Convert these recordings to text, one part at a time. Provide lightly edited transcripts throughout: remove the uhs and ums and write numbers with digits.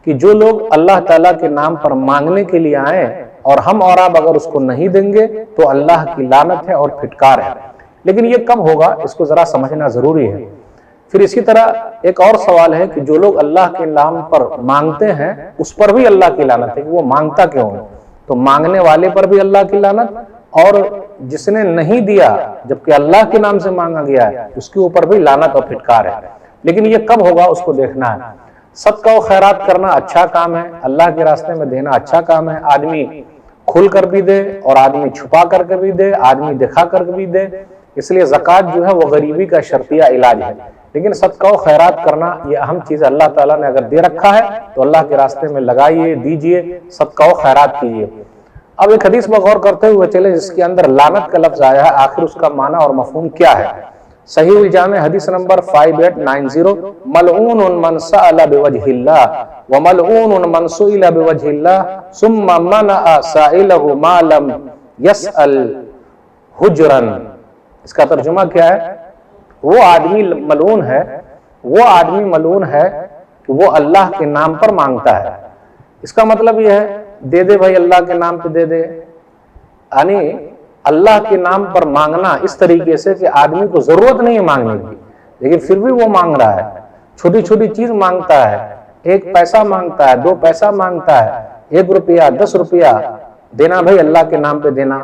کہ جو لوگ اللہ تعالیٰ کے نام پر مانگنے کے لیے آئیں اور ہم اور آپ اگر اس کو نہیں دیں گے تو اللہ کی لعنت ہے اور پھٹکار ہے۔ لیکن یہ کب ہوگا اس کو ذرا سمجھنا ضروری ہے۔ پھر اسی طرح ایک اور سوال ہے کہ جو لوگ اللہ کے نام پر مانگتے ہیں اس پر بھی اللہ کی لعنت ہے کہ وہ مانگتا کیوں ہے؟ تو مانگنے والے پر بھی اللہ کی لعنت، اور جس نے نہیں دیا جبکہ اللہ کے نام سے مانگا گیا ہے اس کے اوپر بھی لعنت اور پھٹکار ہے۔ لیکن یہ کب ہوگا اس کو دیکھنا ہے۔ صدقہ و خیرات کرنا اچھا کام ہے، اللہ کے راستے میں دینا اچھا کام ہے، آدمی کھل کر بھی دے اور آدمی چھپا کر کے بھی دے، آدمی دکھا کر بھی دے، اس لیے زکوٰۃ جو ہے وہ غریبی کا شرطیہ علاج ہے۔ لیکن صدقہ و خیرات کرنا یہ اہم چیز ہے، اللہ تعالیٰ نے اگر دے رکھا ہے تو اللہ کے راستے میں لگائیے، دیجئے، صدقہ و خیرات کیجئے۔ اب ایک حدیث پر غور کرتے ہوئے چلے جس کے اندر لعنت کا لفظ آیا ہے، آخر اس کا معنی اور مفہوم کیا ہے؟ صحیح الجامع حدیث نمبر 5890، ملعون من سأل بوجہ اللہ وملعون من سئل بوجہ اللہ ثم منع سائلہ ما لم يسأل حجرا۔ اس کا ترجمہ کیا ہے؟ وہ آدمی ملعون ہے، وہ آدمی ملعون ہے کہ وہ اللہ کے نام پر مانگتا ہے۔ اس کا مطلب یہ ہے دے دے بھائی اللہ کے نام پہ دے دے، یعنی اللہ کے نام پر مانگنا اس طریقے سے کہ آدمی کو ضرورت نہیں ہے مانگنے کی لیکن پھر بھی وہ مانگ رہا ہے، چھوٹی چھوٹی چیز مانگتا ہے، 1 پیسہ مانگتا ہے، 2 پیسہ مانگتا ہے، 1 روپیہ 10 روپیہ دینا بھائی اللہ کے نام پہ دینا۔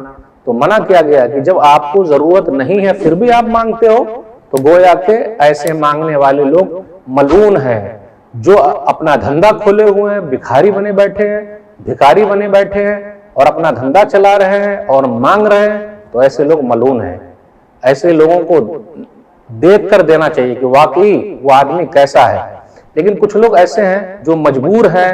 تو منع کیا گیا کہ جب آپ کو ضرورت نہیں ہے پھر بھی آپ مانگتے ہو تو گویا کہ ایسے مانگنے والے لوگ ملعون ہیں۔ جو اپنا دھندا کھولے ہوئے ہیں، بھکاری بنے بیٹھے ہیں، بھکاری بنے بیٹھے ہیں اور اپنا دھندا چلا رہے ہیں اور مانگ رہے ہیں، تو ایسے لوگ ملعون ہیں۔ ایسے لوگوں کو دیکھ کر دینا چاہیے کہ واقعی وہ آدمی کیسا ہے۔ لیکن کچھ لوگ ایسے ہیں جو مجبور ہیں،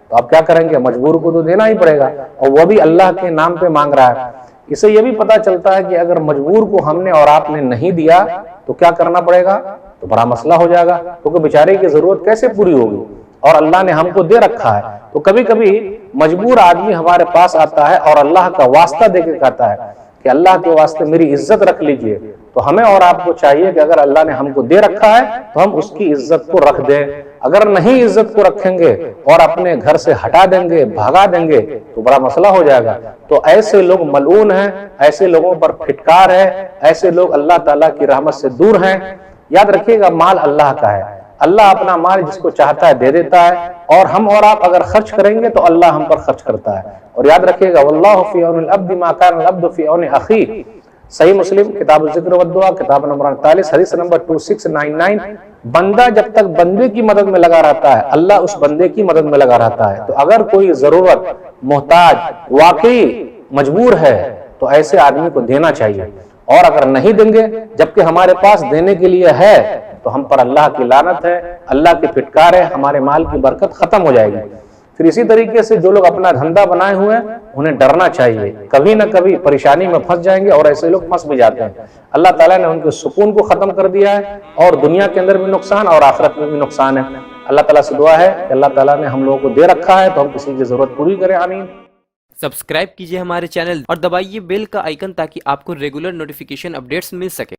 تو آپ کیا کریں گے؟ مجبور کو تو دینا ہی پڑے گا، اور وہ بھی اللہ کے نام پہ مانگ رہا ہے۔ اس سے یہ بھی پتا چلتا ہے کہ اگر مجبور کو ہم نے اور آپ نے نہیں دیا تو کیا کرنا پڑے گا؟ تو بڑا مسئلہ ہو جائے گا، کیونکہ بیچارے کی ضرورت کیسے پوری ہوگی اور اللہ نے ہم کو دے رکھا ہے۔ تو کبھی کبھی مجبور آدمی ہمارے پاس آتا ہے اور اللہ کا واسطہ دے کے کہتا ہے کہ اللہ کے واسطے میری عزت رکھ لیجئے، تو ہمیں اور آپ کو چاہیے کہ اگر اللہ نے ہم کو دے رکھا ہے تو ہم اس کی عزت کو رکھ دیں۔ اگر نہیں عزت کو رکھیں گے اور اپنے گھر سے ہٹا دیں گے، بھگا دیں گے تو بڑا مسئلہ ہو جائے گا۔ تو ایسے لوگ ملعون ہیں، ایسے لوگوں پر پھٹکار ہے، ایسے لوگ اللہ تعالیٰ کی رحمت سے دور ہیں۔ یاد رکھیے گا مال اللہ کا ہے، اللہ اپنا مال جس کو چاہتا ہے دے دیتا ہے، اور ہم اور آپ اگر خرچ کریں گے تو اللہ ہم پر خرچ کرتا ہے۔ اور یاد رکھیے گا واللہ فی عون العبد ما کان العبد فی عون اخیہ، صحیح مسلم کتاب الذکر والدعا کتاب نمبر 48 حدیث نمبر 2699، بندہ جب تک بندے کی مدد میں لگا رہتا ہے اللہ اس بندے کی مدد میں لگا رہتا ہے۔ تو اگر کوئی ضرورت محتاج واقعی مجبور ہے تو ایسے آدمی کو دینا چاہیے، اور اگر نہیں دیں گے جبکہ ہمارے پاس دینے کے لیے ہے تو ہم پر اللہ کی لعنت ہے، اللہ کی پھٹکار ہے، ہمارے مال کی برکت ختم ہو جائے گی۔ پھر اسی طریقے سے جو لوگ اپنا دھندا بنائے ہوئے ہیں انہیں ڈرنا چاہیے، کبھی نہ کبھی پریشانی میں پھنس جائیں گے، اور ایسے لوگ پھنس بھی جاتے ہیں۔ اللہ تعالیٰ نے ان کے سکون کو ختم کر دیا ہے، اور دنیا کے اندر بھی نقصان اور آخرت میں بھی نقصان ہے۔ اللہ تعالیٰ سے دعا ہے کہ اللہ تعالیٰ نے ہم لوگوں کو دے رکھا ہے تو ہم کسی کی ضرورت پوری کریں، آمین۔ سبسکرائب کیجئے ہمارے چینل اور دبائیے بیل کا آئیکن تاکہ آپ کو ریگولر نوٹیفیکیشن اپڈیٹس مل سکے۔